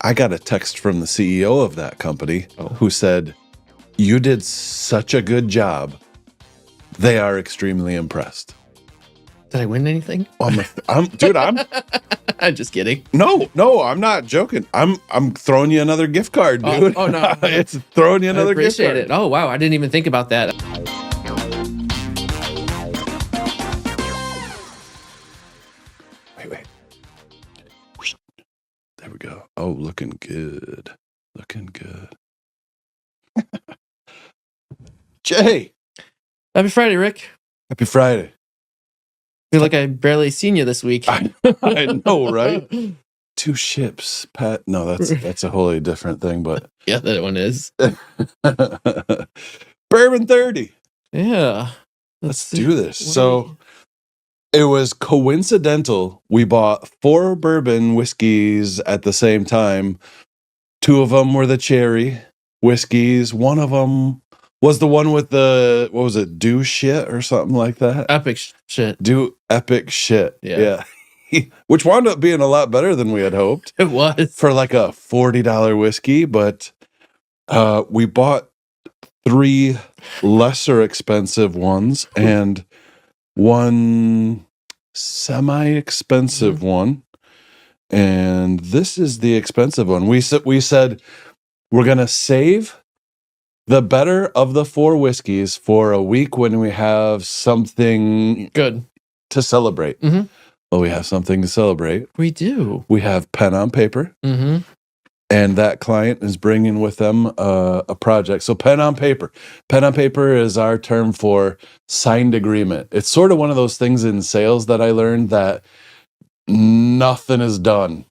I got a text from the CEO of that company who said, "You did such a good job. They are extremely impressed." Did I win anything? Dude, I'm just kidding. No, I'm not joking. I'm throwing you another gift card, dude. Oh no. It's throwing you another gift card. I appreciate it. Oh wow, I didn't even think about that. Wait. There we go. Oh, looking good. Jay. Happy Friday, Rick. Happy Friday. Feel like I barely seen you this week. I know, right? Two ships, Pat. No, that's a wholly different thing, but yeah, that one is. Bourbon 30. Yeah. Let's do this. So it was coincidental. We bought 4 bourbon whiskeys at the same time. 2 of them were the cherry whiskeys. One of them was the one with the, what was it, do shit or something like that? Epic shit. Do epic shit. Yeah. Which wound up being a lot better than we had hoped. It was. For like a $40 whiskey, but we bought 3 lesser expensive ones and 1 semi-expensive one. And this is the expensive one. We said we're going to save the better of the 4 whiskeys for a week when we have something good to celebrate. Mm-hmm. Well, we have something to celebrate. We do. We have pen on paper. Mm-hmm. And that client is bringing with them a project. So pen on paper. Pen on paper is our term for signed agreement. It's sort of one of those things in sales that I learned that nothing is done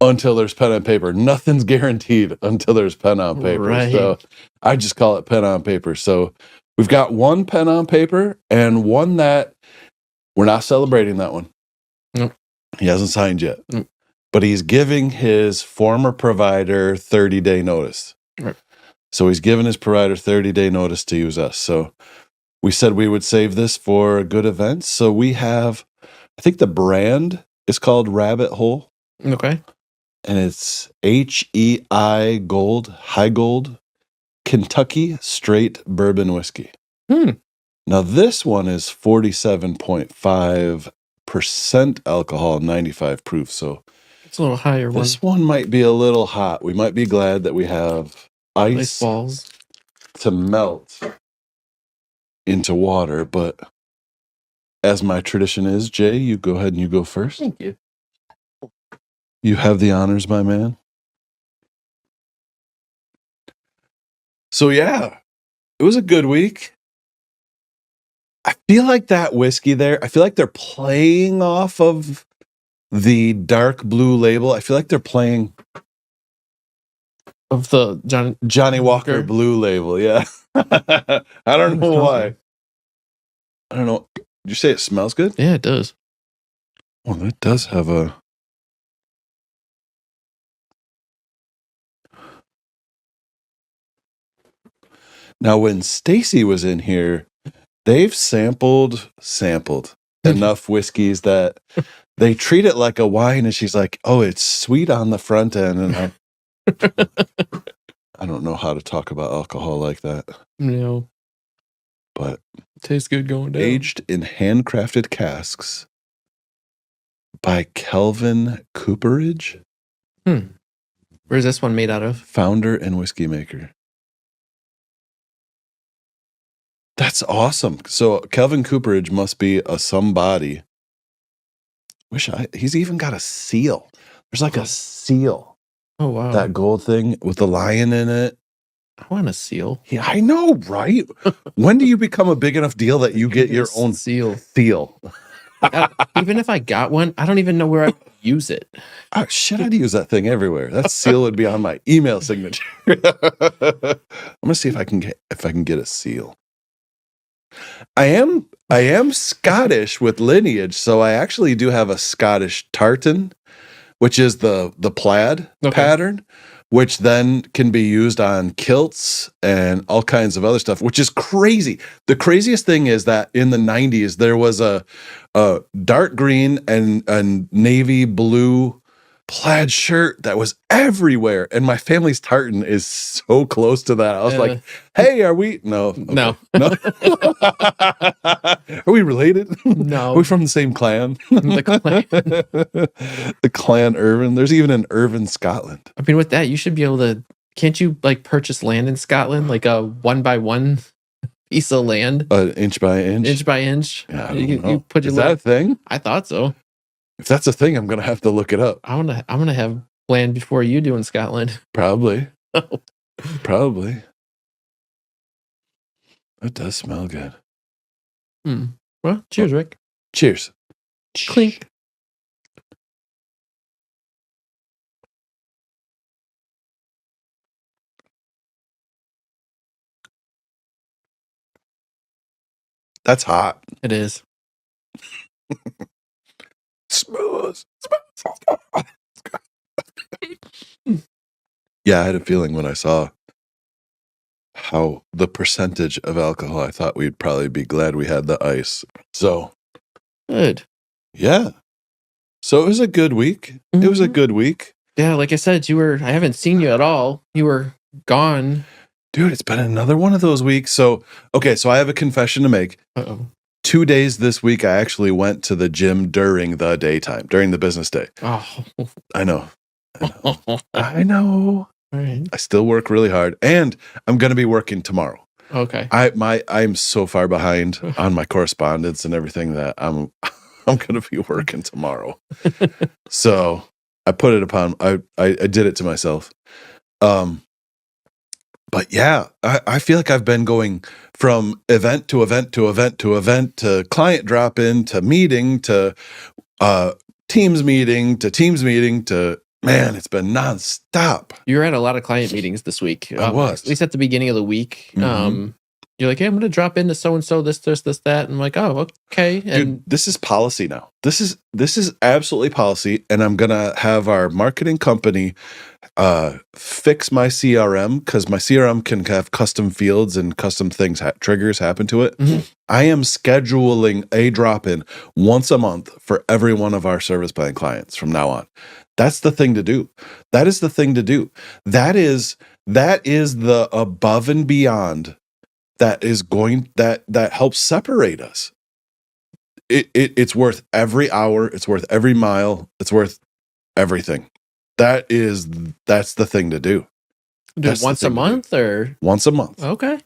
until there's pen on paper. Nothing's guaranteed until there's pen on paper. Right. So I just call it pen on paper. So we've got 1 pen on paper and 1 that we're not celebrating that one. Nope. He hasn't signed yet. Nope. But he's giving his former provider 30-day notice. Right. So he's giving his provider 30-day notice to use us. So we said we would save this for a good event. So we have, I think the brand is called Rabbit Hole. Okay. And it's Heigold, Kentucky straight bourbon whiskey. Now this one is 47.5% alcohol, 95 proof. So it's a little higher. This one might be a little hot. We might be glad that we have ice balls to melt into water. But as my tradition is, Jay, you go ahead and you go first. Thank you. You have the honors, my man. So yeah, it was a good week. I feel like that whiskey there, I feel like they're playing off of the dark blue label. I feel like they're playing of the Johnny Walker blue label. Yeah. I don't know why. I don't know. Did you say it smells good? Yeah, it does. Well, that does have a... Now, when Stacy was in here, they've sampled enough whiskeys that they treat it like a wine, and she's like, "Oh, it's sweet on the front end," and I don't know how to talk about alcohol like that. No, but it tastes good going down. Aged in handcrafted casks by Kelvin Cooperage. Where's this one made out of? Founder and whiskey maker. That's awesome. So Kelvin Cooperage must be a somebody. He's even got a seal. There's like a seal. Oh, wow. That gold thing with the lion in it. I want a seal. Yeah, I know, right? When do you become a big enough deal that you get your own seal? Even if I got one, I don't even know where I would use it. Oh, shit, I'd use that thing everywhere. That seal would be on my email signature. I'm gonna see if I can get a seal. I am Scottish with lineage, so I actually do have a Scottish tartan, which is the plaid pattern, which then can be used on kilts and all kinds of other stuff, which is crazy. The craziest thing is that in the 90s, there was a dark green and navy blue plaid shirt that was everywhere. And my family's tartan is so close to that. I was like, hey, are we? No. Okay. No. No. Are we related? No. Are we from the same clan? The clan. The clan Irvin. There's even an Irvin, Scotland. I mean, with that, you should be able to. Can't you like purchase land in Scotland, like a 1x1 piece of land, Inch by inch. inch by inch? Yeah, I don't you know. put your Is that a thing? I thought so. If that's a thing, I'm gonna have to look it up. I'm gonna have land before you do in Scotland. Probably. Probably. That does smell good. Well, cheers, Rick. Cheers. Clink. That's hot. It is. Smooth. Yeah, I had a feeling when I saw how the percentage of alcohol, I thought we'd probably be glad we had the ice. So, Good. yeah. So it was a good week. It was a good week. Yeah, like I said, I haven't seen you at all. You were gone. Dude, it's been another one of those weeks. So, okay, so I have a confession to make. Uh-oh. 2 days this week, I actually went to the gym during the daytime, during the business day. Oh. I know. All I know. right. I still work really hard, and I'm going to be working tomorrow. Okay. I'm so far behind on my correspondence and everything that I'm going to be working tomorrow. So I put it upon. I did it to myself. But yeah, I feel like I've been going from event to event to event to event to client drop in to meeting to teams meeting to man, it's been nonstop. You were at a lot of client meetings this week. I was. At least at the beginning of the week. Mhm. You're like, hey, I'm going to drop into so-and-so, this, that. And I'm like, oh, okay. And Dude, this is policy now. This is absolutely policy. And I'm going to have our marketing company fix my CRM, because my CRM can have custom fields and custom things, triggers happen to it. Mhm. I am scheduling a drop-in once a month for every one of our service plan clients from now on. That's the thing to do. That is the thing to do. That is the above and beyond that is going that helps separate us. It's worth every hour, it's worth every mile, it's worth everything. That's the thing to do. do it once a month or Once a month. okay.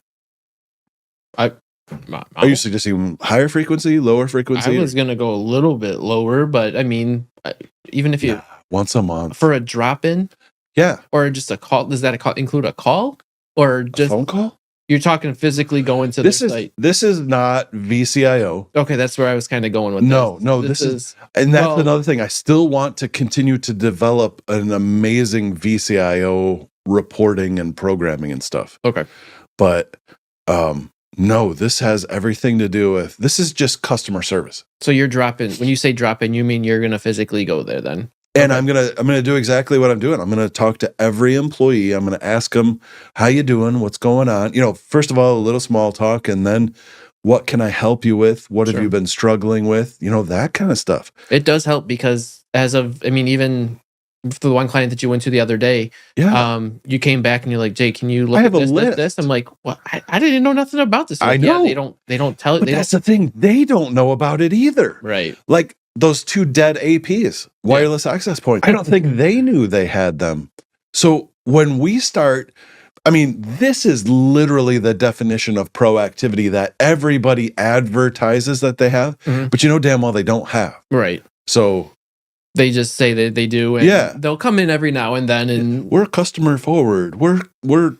Are you suggesting higher frequency, lower frequency? I was going to go a little bit lower, but I mean, even if you once a month for a drop in, yeah, or just a call, does that include a call or just a phone call? You're talking physically going to the site. This is not VCIO. Okay, that's where I was kind of going with No, this. no, this is and that's another thing. I still want to continue to develop an amazing VCIO reporting and programming and stuff. Okay. But no, this has everything to do with, this is just customer service. So you're dropping, when you say drop in, you mean you're going to physically go there then? And I'm gonna do exactly what I'm doing. I'm gonna talk to every employee. I'm gonna ask them, how you doing? What's going on? First of all, a little small talk, and then what can I help you with? What have you been struggling with? That kind of stuff. It does help because even for the one client that you went to the other day, you came back and you're like, Jay, can you look at this? I'm like, well, I didn't know nothing about this. I know. Yeah, they don't tell it. But that's the thing. They don't know about it either. Right. Like those 2 dead APs, wireless access points. I don't think they knew they had them. So when we start, this is literally the definition of proactivity that everybody advertises that they have, but damn well they don't have. Right. So they just say that they do, and they'll come in every now and then, and we're customer forward. Do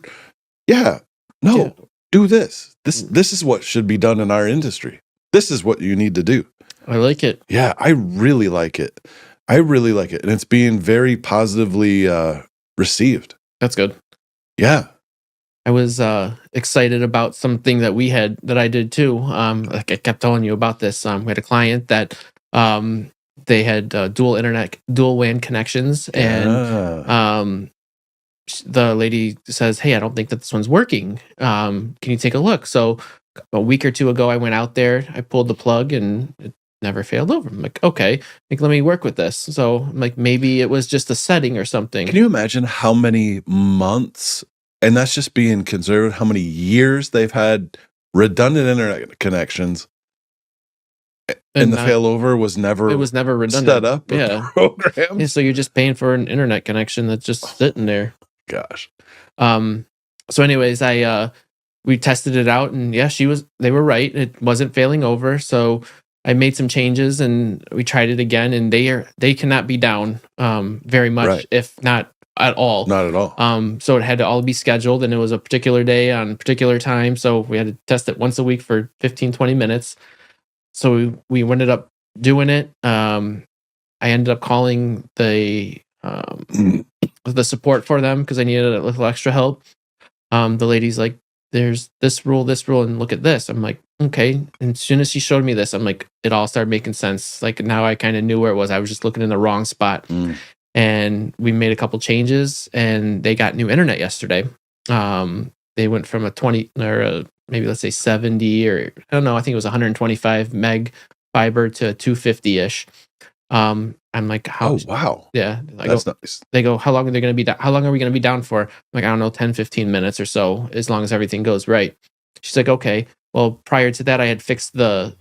this. This is what should be done in our industry. This is what you need to do. I like it. Yeah, I really like it. And it's being very positively received. That's good. Yeah. I was excited about something that I did too. Like I kept telling you about this. We had a client that they had dual WAN connections, and the lady says, "Hey, I don't think that this one's working. Can you take a look?" So a week or two ago, I went out there, I pulled the plug, and never failed over. I'm like, okay, like let me work with this. So I'm like, maybe it was just a setting or something. Can you imagine how many months, and that's just being conservative, how many years they've had redundant internet connections, and the failover was never it was never redundant. set up or Yeah. programmed? Yeah, so you're just paying for an internet connection that's just sitting there. Gosh. So anyways, we tested it out, and yeah, they were right. It wasn't failing over. So I made some changes and we tried it again, and they cannot be down very much, Right. if not at all. Not at all. So it had to all be scheduled, and it was a particular day on a particular time. So we had to test it once a week for 15, 20 minutes. So we ended up doing it. I ended up calling the support for them because I needed a little extra help. The lady's like, there's this rule, and look at this. I'm like, okay. And as soon as she showed me this, I'm like, it all started making sense. Like now I kind of knew where it was. I was just looking in the wrong spot. And we made a couple changes, and they got new internet yesterday. They went from a 20 or maybe let's say 70, or I don't know, I think it was 125 meg fiber to 250-ish. I'm like, how? Oh, wow. Yeah. That's nice. They go, how long are they going to be down? How long are we going to be down for? I'm like, I don't know, 10, 15 minutes or so, as long as everything goes right. She's like, okay. Well, prior to that, I had fixed the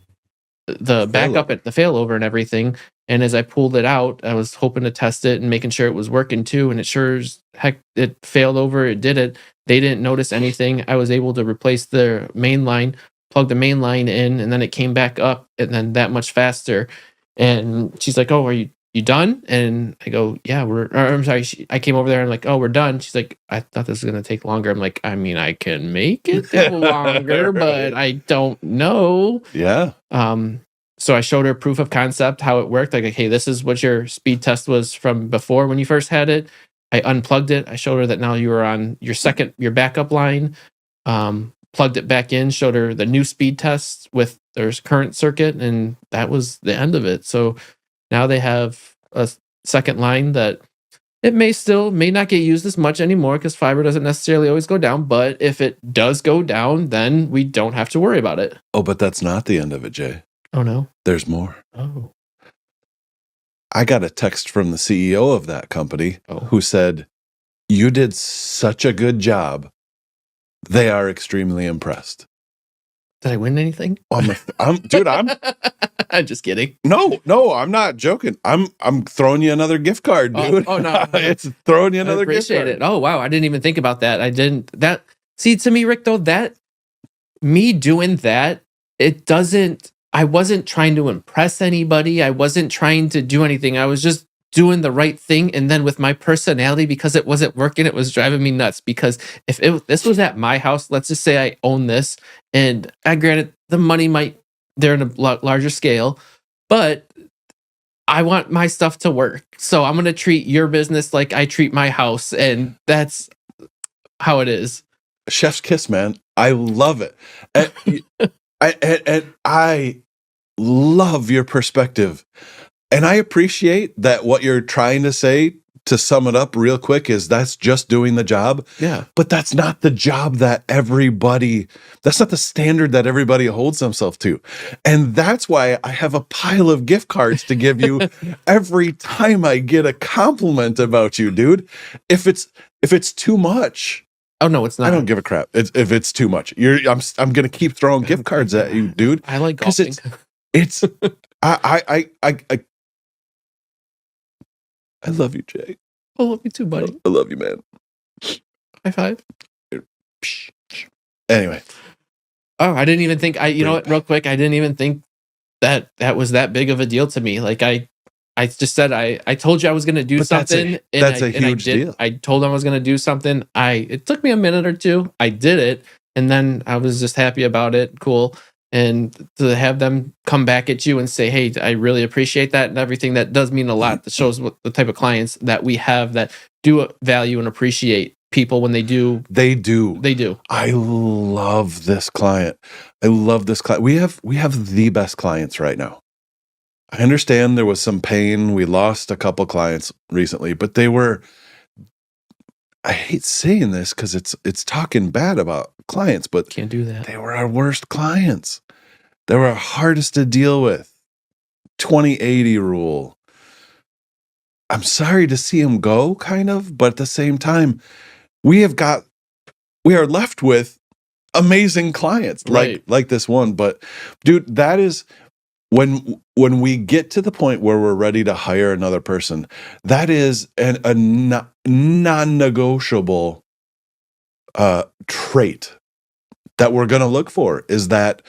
backup at the failover and everything. And as I pulled it out, I was hoping to test it and making sure it was working too. And it sure as heck, it failed over. It did it. They didn't notice anything. I was able to replace the main line, plug the main line in, and then it came back up, and then that much faster. And she's like, oh, are you done? And I go, yeah, I'm sorry. I came over there and I'm like, oh, we're done. She's like, I thought this was going to take longer. I'm like, I mean, I can make it take longer, but I don't know. Yeah. So I showed her proof of concept, how it worked. Like, hey, this is what your speed test was from before when you first had it. I unplugged it. I showed her that now you were on your backup line. Plugged it back in, showed her the new speed test with their current circuit, and that was the end of it. So now they have a second line that it may not get used as much anymore because fiber doesn't necessarily always go down. But if it does go down, then we don't have to worry about it. Oh, but that's not the end of it, Jay. Oh, no. There's more. Oh. I got a text from the CEO of that company who said, you did such a good job. They are extremely impressed. Did I win anything? Dude, I'm just kidding. No, I'm not joking. I'm throwing you another gift card, dude. Oh no. It's throwing you another gift card. I appreciate it. Oh, wow. I didn't even think about that. See, to me, Rick, though, me doing that, I wasn't trying to impress anybody. I wasn't trying to do anything. I was just doing the right thing. And then with my personality, because it wasn't working, it was driving me nuts. Because if this was at my house, let's just say I own this, and granted, the money they're in a larger scale, but I want my stuff to work. So I'm going to treat your business like I treat my house. And that's how it is. Chef's kiss, man. I love it. And I love your perspective. And I appreciate that what you're trying to say, to sum it up real quick, is that's just doing the job. Yeah. But that's not the job that's not the standard that everybody holds themselves to. And that's why I have a pile of gift cards to give you every time I get a compliment about you, dude. If it's too much. Oh no, it's not. I don't give a crap. If it's too much. I'm gonna keep throwing gift cards at you, dude. I like golfing. It's I love you, Jay. I love you too, buddy. I love you, man. High five. Anyway. Oh, I didn't even think you know what, real quick, I didn't even think that was that big of a deal to me. Like I just said I told you I was gonna do something. That's a huge deal. I told them I was gonna do something. It took me a minute or two. I did it, and then I was just happy about it. Cool. And to have them come back at you and say, hey, I really appreciate that and everything, that does mean a lot. That shows what the type of clients that we have that do value and appreciate people when they do. They do. I love this client. We have the best clients right now. I understand there was some pain. We lost a couple clients recently, but I hate saying this because it's talking bad about clients, but can't do that. They were our worst clients. They were our hardest to deal with. 20/80 rule. I'm sorry to see him go, kind of, but at the same time, we are left with amazing clients Right. like this one. But dude, that is when we get to the point where we're ready to hire another person, that is a non-negotiable trait that we're going to look for, is that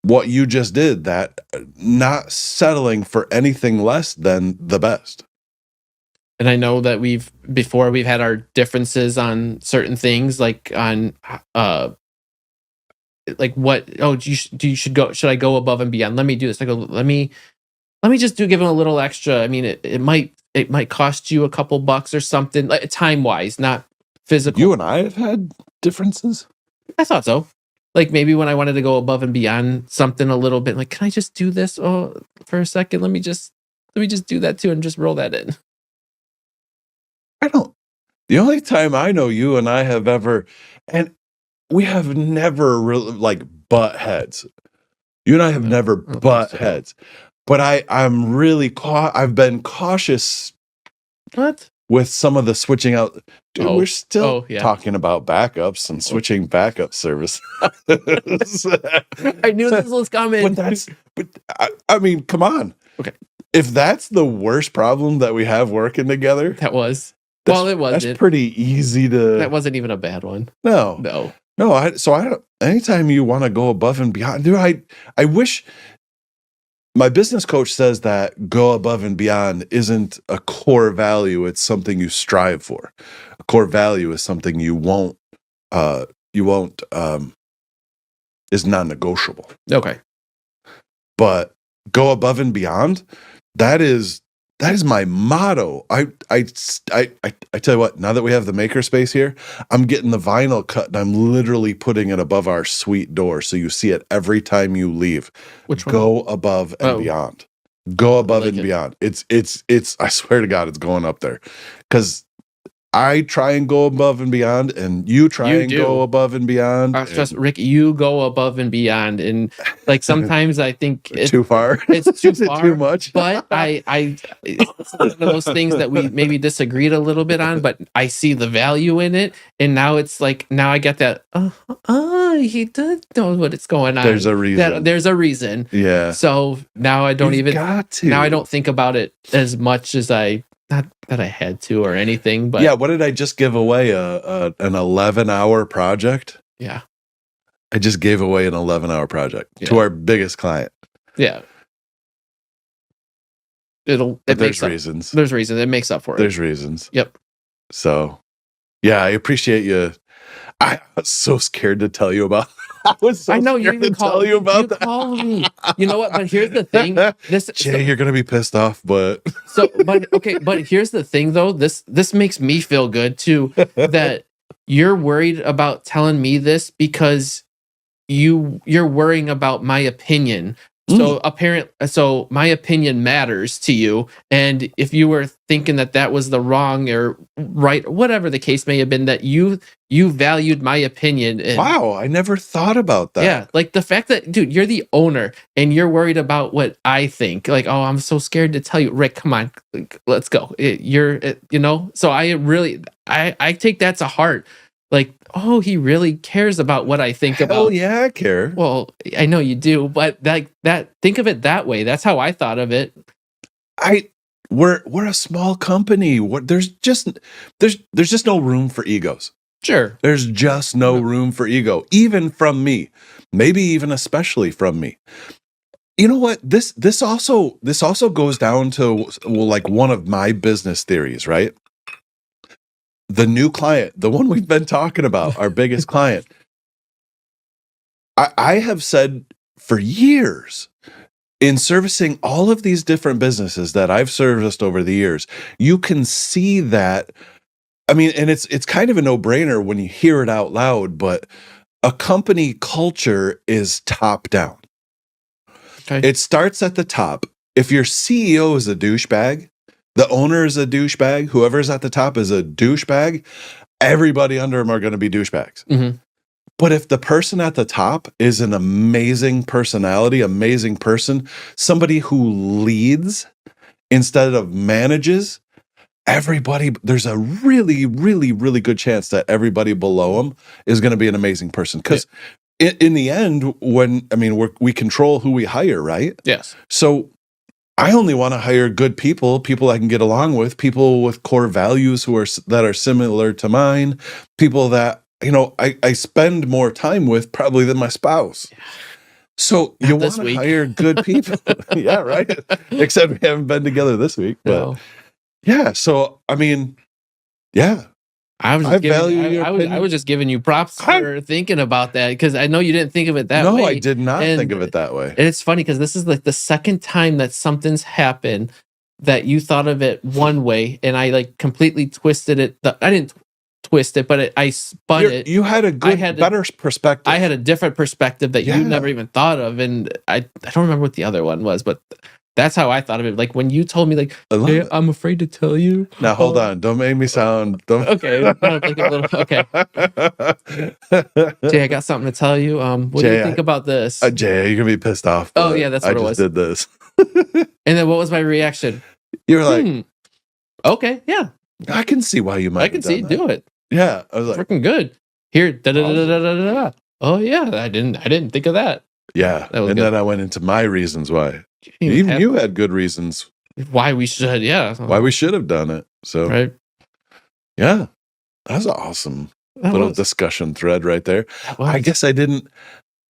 what you just did, that not settling for anything less than the best. And I know that we've had our differences on certain things, like on like what, oh, should I go above and beyond? Let me do this. I go, let me just give him a little extra. I mean, it might cost you a couple bucks or something, like time wise, not physical. You and I have had differences. I thought so. Like maybe when I wanted to go above and beyond something a little bit, like, can I just do this? Oh, for a second, let me just do that too and just roll that in. The only time I know you and I have ever, and we have never really like butt heads. You and I have never butt heads. But I'm really I've been cautious What? with some of the switching out. Dude, we're still yeah. talking about backups and switching backup service. I knew this was coming. I mean, come on. Okay. If that's the worst problem that we have working together, It wasn't. That's pretty easy to. That wasn't even a bad one. No. I don't. Anytime you want to go above and beyond, dude, I wish. My business coach says that go above and beyond isn't a core value. It's something you strive for. A core value is something you won't is non-negotiable. Okay. But go above and beyond, that is my motto. I tell you what, now that we have the makerspace here, I'm getting the vinyl cut and I'm literally putting it above our suite door so you see it every time you leave. Which one? Go above and beyond. Go above and beyond. It's I swear to God, it's going up there. Because I try and go above and beyond, and you try and go above and beyond. Trust Rick, you go above and beyond, and like sometimes I think it's too far. It's too far, too much. But it's one of those things that we maybe disagreed a little bit on. But I see the value in it, and now it's like I get that. He does know what it's going on. There's a reason. There's a reason. Yeah. So now I don't Now I don't think about it as much as not that I had to or anything, but yeah. What did I just give away? An 11-hour project. Yeah. I just gave away an 11-hour project to our biggest client. Yeah. There's reasons. There's reasons. It makes up for it. There's reasons. Yep. So, yeah, I appreciate you. I was so scared to tell you about. I know you even called you about that. Called me. You know what? But here's the thing. Jay, you're gonna be pissed off, but But here's the thing, though. This makes me feel good too. That you're worried about telling me this because you're worrying about my opinion. So my opinion matters to you, and if you were thinking that was the wrong or right, whatever the case may have been, that you valued my opinion. Wow, I never thought about that. Yeah, like the fact that, dude, you're the owner and you're worried about what I think. Like, oh, I'm so scared to tell you, Rick. Come on, let's go. So I take that to heart. Like, oh, he really cares about what I think about. Oh yeah, I care. Well, I know you do, but think of it that way. That's how I thought of it. We're a small company. There's just no room for egos. Sure. There's just no room for ego, even from me. Maybe even especially from me. You know what? This also goes down to like one of my business theories, right? The new client, the one we've been talking about, our biggest client. I have said for years, in servicing all of these different businesses that I've serviced over the years, you can see that. I mean, and it's kind of a no-brainer when you hear it out loud, but a company culture is top down. Okay. It starts at the top. If your CEO is a douchebag, the owner is a douchebag, whoever's at the top is a douchebag, everybody under him are going to be douchebags. Mm-hmm. But if the person at the top is an amazing personality, amazing person, somebody who leads instead of manages, there's a really, really, really good chance that everybody below them is going to be an amazing person. Because in the end, we control who we hire, right? Yes. So I only want to hire good people I can get along with, people with core values that are similar to mine, people that, I spend more time with probably than my spouse. So Not you want this to week. hire good people. Yeah, right. Except we haven't been together this week. But No. yeah, so I mean, yeah. I was I just giving value your I opinion. was just giving you props for thinking about that, because I know you didn't think of it that way. No, I did not And think of it that way. And it's funny because this is like the second time that something's happened that you thought of it one way, and I like completely twisted it. I didn't twist it, but I spun it. You had a better perspective. I had a different perspective that you never even thought of, and I don't remember what the other one was, but that's how I thought of it. Like when you told me, like, hey, I'm afraid to tell you. Now hold on, don't make me sound. Okay, like a little. Okay, Jay, I got something to tell you. What do you think about this? Jay, you're gonna be pissed off. Oh yeah, that's what it was. I just did this. And then what was my reaction? You were like, okay, yeah, I can see why you might. I can see you do it. Yeah, I was like, freaking good. Here, da da da da da da. Oh yeah, I didn't think of that. Yeah, and good. then I went into my reasons why. Even you had good reasons why we should. Yeah, why we should have done it. So right. Yeah, that was an awesome little discussion thread right there. I guess I didn't.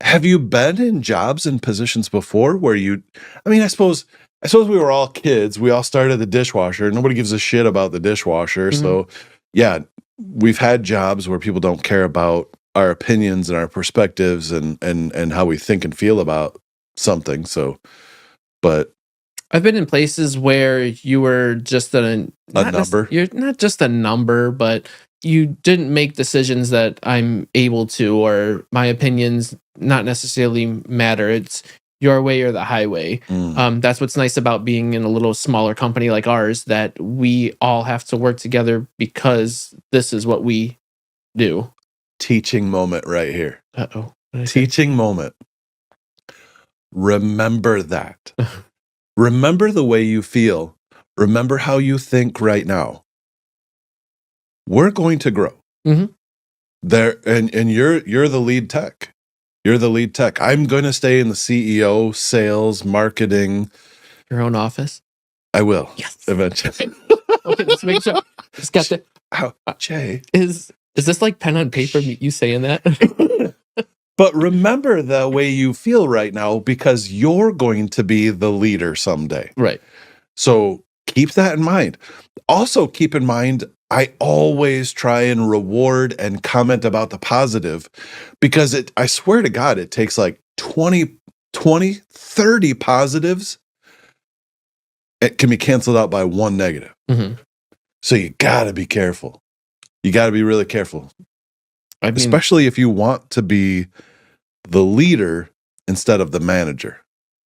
Have you been in jobs and positions before where I suppose we were all kids. We all started the dishwasher. Nobody gives a shit about the dishwasher. Mm-hmm. So yeah, we've had jobs where people don't care about our opinions and our perspectives and how we think and feel about something. So, but I've been in places where you were just a number. You're not just a number, but you didn't make decisions that I'm able to, or my opinions not necessarily matter. It's your way or the highway. That's what's nice about being in a little smaller company like ours, that we all have to work together because this is what we do. Teaching moment right here. Uh-oh. Teaching moment. Remember that. Remember the way you feel. Remember how you think right now. We're going to grow. Mm-hmm. And you're the lead tech. You're the lead tech. I'm going to stay in the CEO, sales, marketing. Your own office? I will. Yes. Eventually. Okay, let's make sure. Just got the. Jay. Is this like pen on paper? You saying that? But remember the way you feel right now, because you're going to be the leader someday. Right. So keep that in mind. Also keep in mind, I always try and reward and comment about the positive, because I swear to God, it takes like 20, 30 positives. It can be canceled out by one negative. Mm-hmm. So you got to be careful. You got to be really careful. Especially if you want to be the leader instead of the manager.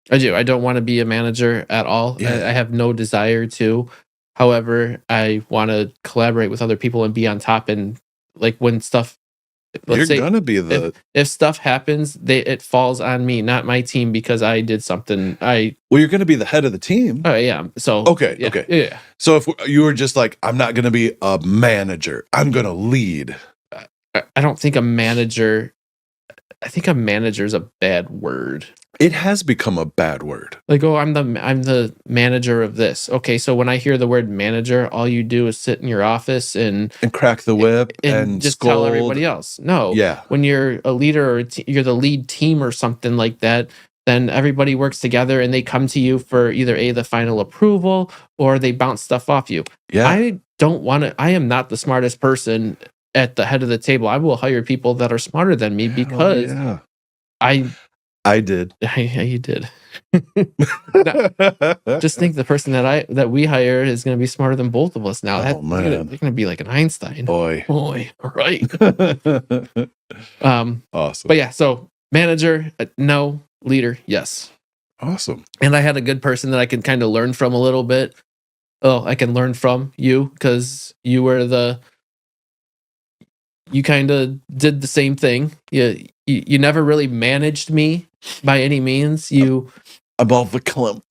I do. I don't want to be a manager at all. Yeah. I have no desire to. However, I want to collaborate with other people and be on top. And like when stuff, you're gonna be if stuff happens, it falls on me, not my team, because I did something. You're gonna be the head of the team. Oh yeah. So okay. Yeah. So if you were just like, I'm not gonna be a manager, I'm gonna lead. I don't think a manager. I think a manager is a bad word. It has become a bad word. Like, oh, I'm the manager of this. Okay, so when I hear the word manager, all you do is sit in your office and crack the whip and just scold. tell everybody else. No, yeah. When you're a leader or you're the lead team or something like that, then everybody works together and they come to you for either the final approval or they bounce stuff off you. Yeah. I don't want to. I am not the smartest person at the head of the table. I will hire people that are smarter than me because I did. Yeah, you did. Just think the person that we hire is going to be smarter than both of us now. Oh man, they're going to be like an Einstein. Boy, right. Awesome. But yeah, so manager, no. Leader, yes. Awesome. And I had a good person that I could kind of learn from a little bit. Oh, I can learn from you because you were you kind of did the same thing. You never really managed me by any means. You Above the clump.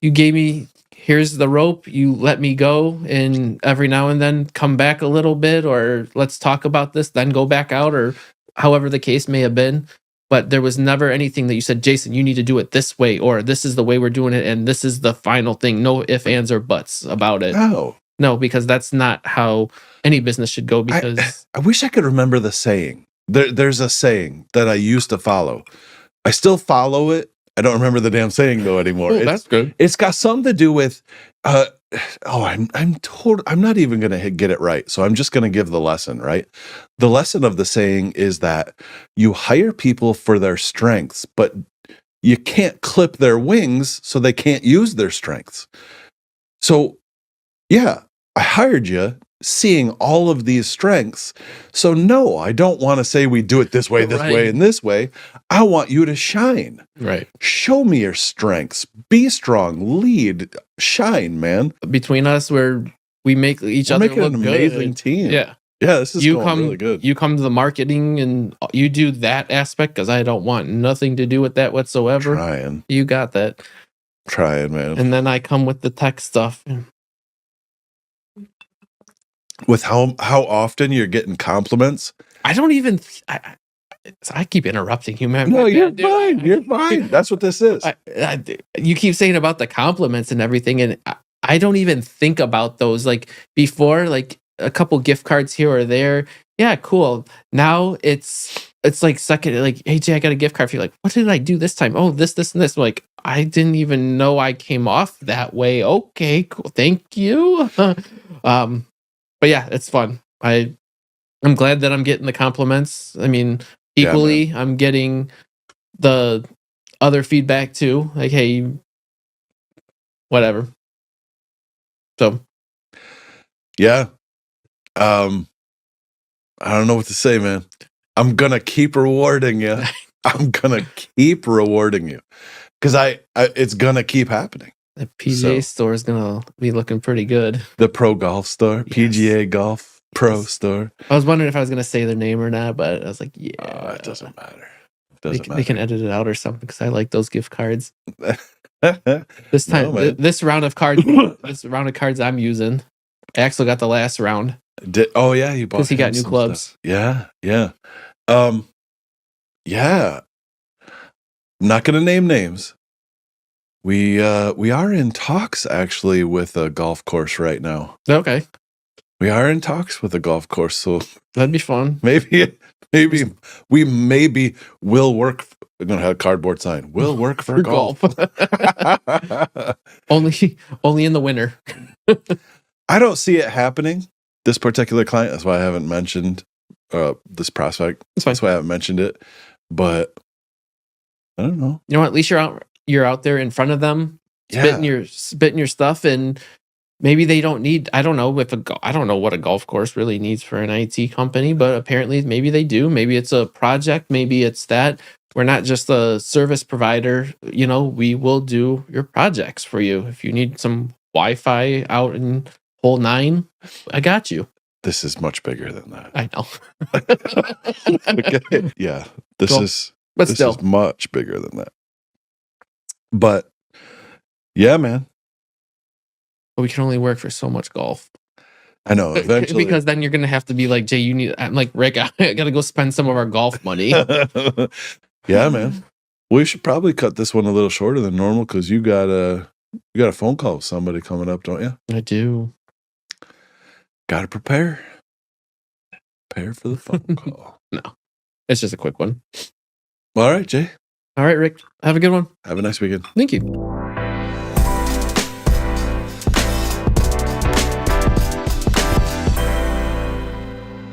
you gave me, here's the rope, you let me go, and every now and then come back a little bit, or let's talk about this, then go back out, or however the case may have been. But there was never anything that you said, Jason, you need to do it this way, or this is the way we're doing it, and this is the final thing. No ifs, ands, or buts about it. No, because that's not how any business should go. Because I wish I could remember the saying. There's a saying that I used to follow. I still follow it. I don't remember the damn saying though anymore. That's good. It's got something to do with I'm not even gonna get it right. So I'm just gonna give the lesson, right? The lesson of the saying is that you hire people for their strengths, but you can't clip their wings so they can't use their strengths. So yeah, I hired you seeing all of these strengths. So no, I don't want to say we do it this way, this way, and this way. I want you to shine. Right. Show me your strengths. Be strong. Lead. Shine, man. Between us, we make each other making look an good. amazing team. Yeah. Yeah, this is going really good. You come to the marketing and you do that aspect because I don't want nothing to do with that whatsoever. Trying. You got that. Trying, man. And then I come with the tech stuff. With how often you're getting compliments. I don't even. I keep interrupting you, man. No, you're fine. You're fine. That's what this is. You keep saying about the compliments and everything, and I don't even think about those. Like before, like a couple gift cards here or there. Yeah, cool. Now it's like second. Like, hey Jay, I got a gift card for you. Like, what did I do this time? Oh, this, and this. Like, I didn't even know I came off that way. Okay, cool. Thank you. But yeah, it's fun. I'm glad that I'm getting the compliments. I mean, equally, yeah, I'm getting the other feedback too. Like, hey, whatever. So, yeah. I don't know what to say, man. I'm gonna keep rewarding you. I'm gonna keep rewarding you because it's gonna keep happening. The PGA store is gonna be looking pretty good. The Pro Golf Store, yes. PGA Golf Pro Store. I was wondering if I was gonna say their name or not, but I was like, yeah, it doesn't matter. They can edit it out or something because I like those gift cards. This time, this round of cards, I'm using. Axel got the last round. Oh yeah, he bought because he got new clubs. Stuff. Yeah. Yeah. I'm not gonna name names. We are in talks actually with a golf course right now. Okay. We are in talks with a golf course, so that'd be fun. Maybe we will work. We're gonna have a cardboard sign. We'll work for golf. only in the winter. I don't see it happening. This particular client. That's why I haven't mentioned this prospect. That's why I haven't mentioned it. But I don't know. You know what? At least you're out there in front of them, spitting your stuff, and maybe they don't need. I don't know I don't know what a golf course really needs for an IT company, but apparently maybe they do. Maybe it's a project. Maybe it's that we're not just a service provider. You know, we will do your projects for you. If you need some Wi-Fi out in hole 9, I got you. This is much bigger than that. I know. Okay. Yeah, this is much bigger than that. But yeah, man. But we can only work for so much golf. I know, eventually. Because then you're going to have to be like, Jay, I'm like, Rick, I got to go spend some of our golf money. Yeah, man. We should probably cut this one a little shorter than normal because you got a phone call with somebody coming up, don't you? I do. Got to prepare. Prepare for the phone call. No, it's just a quick one. All right, Jay. All right, Rick. Have a good one. Have a nice weekend. Thank you.